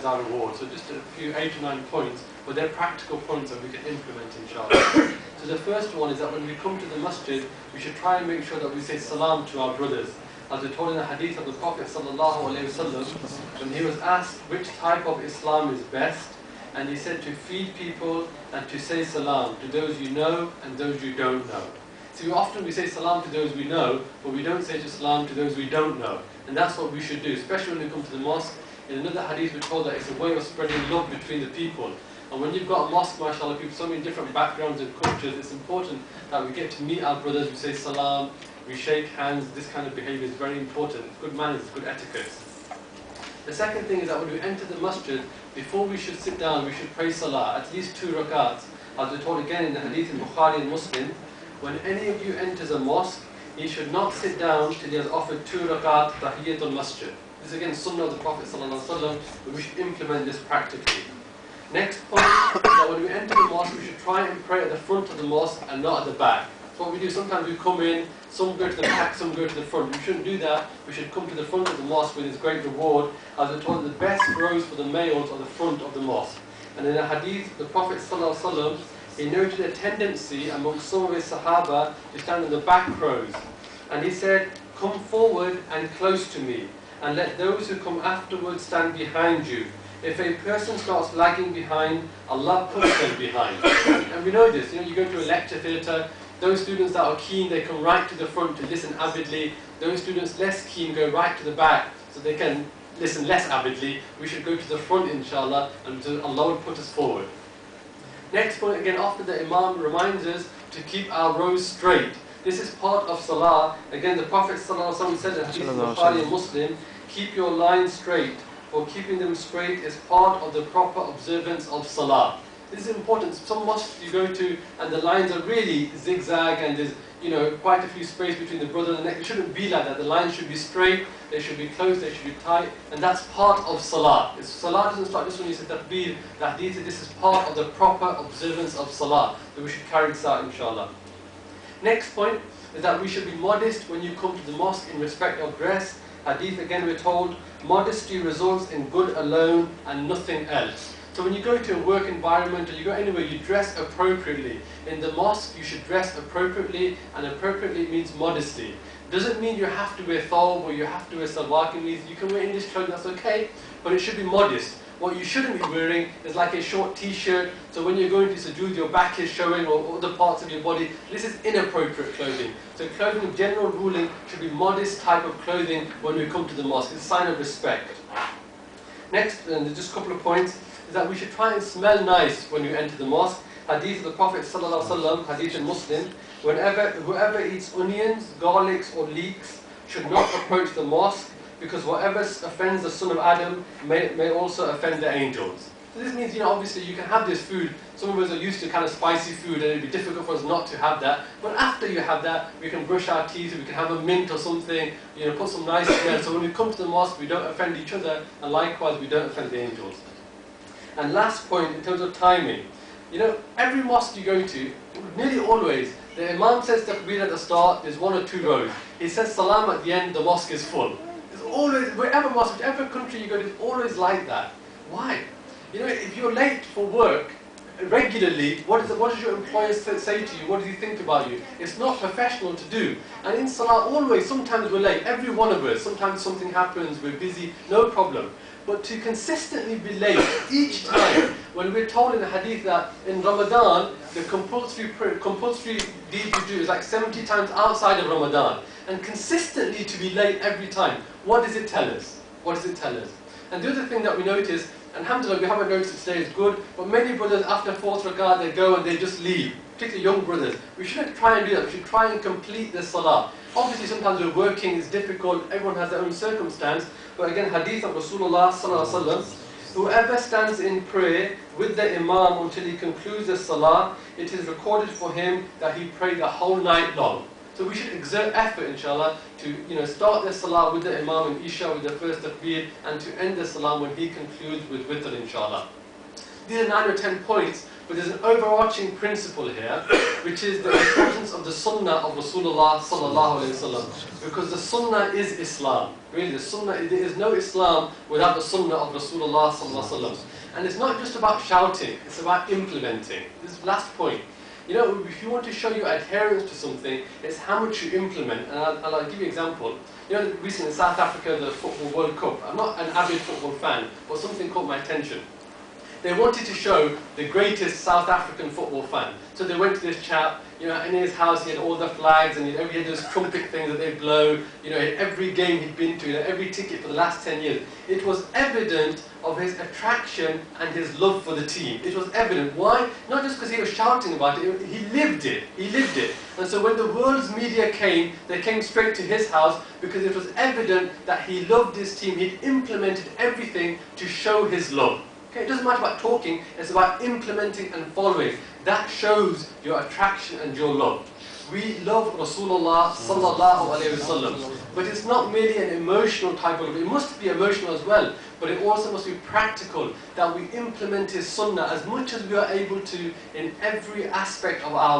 our reward. So just a few 8 or 9 points, but they're practical points that we can implement, inshallah. So the first one is that when we come to the masjid, we should try and make sure that we say salam to our brothers. As we told in the hadith of the Prophet ﷺ, when he was asked which type of Islam is best, and he said to feed people and to say salam to those you know and those you don't know. See, often we say salam to those we know, but we don't say salam to those we don't know. And that's what we should do, especially when we come to the mosque. In another hadith we're told that it's a way of spreading love between the people. And when you've got a mosque, mashallah, people so many different backgrounds and cultures, it's important that we get to meet our brothers, we say salam, we shake hands. This kind of behavior is very important. It's good manners, it's good etiquette. The second thing is that when we enter the masjid, before we should sit down, we should pray salah, at least 2 rakats. As we're told again in the hadith in Bukhari and Muslim, when any of you enters a mosque, he should not sit down till he has offered 2 rakat tahiyyatul masjid. This is again sunnah of the Prophet ﷺ, but we should implement this practically. Next point, that when we enter the mosque, we should try and pray at the front of the mosque and not at the back. So what we do, sometimes we come in, some go to the back, some go to the front. We shouldn't do that. We should come to the front of the mosque with its great reward. As we're told, the best rows for the males are the front of the mosque. And in a hadith, the Prophet ﷺ, he noted a tendency among some of his Sahaba to stand in the back rows. And he said, come forward and close to me, and let those who come afterwards stand behind you. If a person starts lagging behind, Allah puts them behind. And we know this, you go to a lecture theatre, those students that are keen, they come right to the front to listen avidly. Those students less keen go right to the back so they can listen less avidly. We should go to the front, inshallah, and Allah will put us forward. Next point, again, after the Imam reminds us to keep our rows straight. This is part of Salah. Again, the Prophet ﷺ said in Hadith Bukhari and Muslim, keep your lines straight, for keeping them straight is part of the proper observance of Salah. This is important. Some mosques you go to and the lines are really zigzag and there's quite a few space between the brother and the neck. It shouldn't be like that. The lines should be straight, they should be close, they should be tight, and that's part of Salah. Salah doesn't start just when you say Takbir, Tahdith. This is part of the proper observance of Salah. So we should carry this out, inshallah. Next point is that we should be modest when you come to the mosque in respect of dress. Hadith, again, we're told, modesty results in good alone and nothing else. So when you go to a work environment or you go anywhere, you dress appropriately. In the mosque, you should dress appropriately, and appropriately means modesty. Doesn't mean you have to wear thawb or you have to wear salwar kameez. You can wear English clothing, that's okay, but it should be modest. What you shouldn't be wearing is like a short t-shirt, so when you're going to sujood, your back is showing or other parts of your body. This is inappropriate clothing. So clothing, general ruling, should be modest type of clothing when we come to the mosque. It's a sign of respect. Next, and just a couple of points, is that we should try and smell nice when you enter the mosque. Hadith of the Prophet ﷺ, hadith in Muslim, whoever eats onions, garlics or leeks should not approach the mosque, because whatever offends the son of Adam may also offend the angels. So this means, obviously you can have this food. Some of us are used to kind of spicy food and it'd be difficult for us not to have that. But after you have that, we can brush our teeth, we can have a mint or something, put some nice smell. So when we come to the mosque, we don't offend each other, and likewise we don't offend the angels. And last point, in terms of timing. Every mosque you go to, nearly always, the Imam says Takbir at the start, there's 1 or 2 rows. He says Salam at the end, the mosque is full. It's always, wherever mosque, whichever country you go to, it's always like that. Why? If you're late for work regularly, what does your employer say to you? What does he think about you? It's not professional to do. And in Salah, always, sometimes we're late. Every one of us, sometimes something happens, we're busy, no problem. But to consistently be late each time, when we're told in the hadith that in Ramadan, the compulsory deed you do is like 70 times outside of Ramadan, and consistently to be late every time, what does it tell us? What does it tell us? And the other thing that we notice, and alhamdulillah, we haven't noticed it today, is good, but many brothers after 4th rakat, they go and they just leave, particularly young brothers. We shouldn't try and do that, we should try and complete the salah. Obviously sometimes we're working, it's difficult, everyone has their own circumstance, but again, hadith of Rasulullah sallallahu alaihi wasallam, whoever stands in prayer with the Imam until he concludes the salah, it is recorded for him that he prayed the whole night long. So we should exert effort, inshallah, to start the salah with the Imam in Isha with the first takbir, and to end the salah when he concludes with witr, inshallah. These are 9 or 10 points, but there's an overarching principle here, which is the importance of the sunnah of Rasulullah sallallahu alaihi wasallam. Because the sunnah is Islam. Really, the sunnah, there is no Islam without the sunnah of Rasulullah sallallahu alaihi wasallam. And it's not just about shouting, it's about implementing. This last point. You know, if you want to show your adherence to something, it's how much you implement. And I'll give you an example. You know, recently in South Africa, the Football World Cup, I'm not an avid football fan, but something caught my attention. They wanted to show the greatest South African football fan. So they went to this chap, you know, in his house he had all the flags and he had those trumpet things that they blow, you know, every game he'd been to, you know, every ticket for the last 10 years. It was evident of his attraction and his love for the team. It was evident. Why? Not just because he was shouting about it, he lived it. He lived it. And so when the world's media came, they came straight to his house because it was evident that he loved his team. He'd implemented everything to show his love. Okay, it doesn't matter about talking, it's about implementing and following. That shows your attraction and your love. We love Rasulullah sallallahu alaihi wasallam, but it's not merely an emotional type of love. It must be emotional as well, but it also must be practical, that we implement his sunnah as much as we are able to in every aspect of our